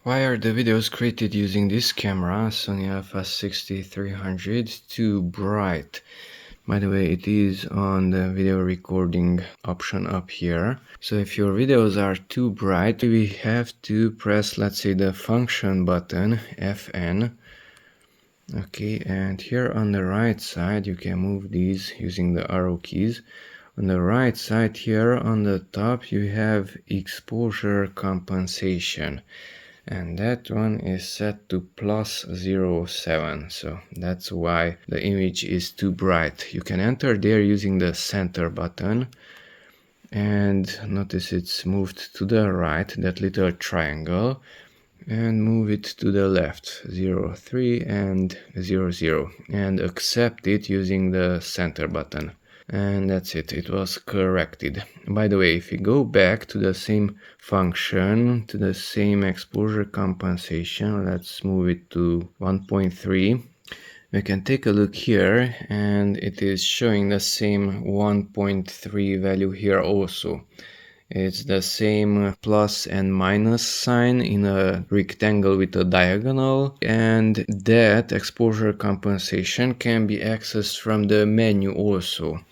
Why are the videos created using this camera, Sony Alpha A6300, too bright? By the way, it is on the video recording option up here. So if your videos are too bright, we have to press, let's say, the function button, FN. Okay, and here on the right side, you can move these using the arrow keys. On the right side here on the top, you have exposure compensation. And that one is set to +0.7, so that's why the image is too bright. You can enter there using the center button, and notice it's moved to the right, that little triangle, and move it to the left, 0.3 and 0.0, and accept it using the center button. And that's it, it was corrected. By the way, if we go back to the same function, to the same exposure compensation, let's move it to 1.3. We can take a look here, and it is showing the same 1.3 value here also. It's the same plus and minus sign in a rectangle with a diagonal, and that exposure compensation can be accessed from the menu also.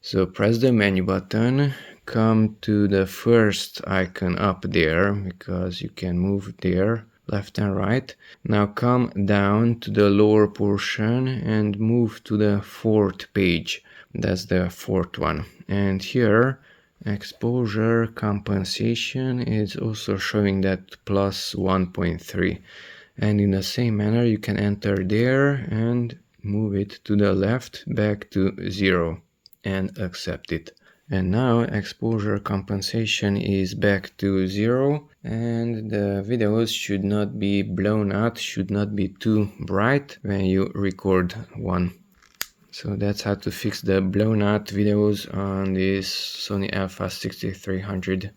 So press the menu button, come to the first icon up there, because you can move there left and right. Now come down to the lower portion and move to the fourth page. That's the fourth one. And here exposure compensation is also showing that plus 1.3, and in the same manner you can enter there and move it to the left back to 0 and accept it. And now exposure compensation is back to 0, and the videos should not be blown out, should not be too bright when you record one. So that's how to fix the blown out videos on this Sony Alpha A6300.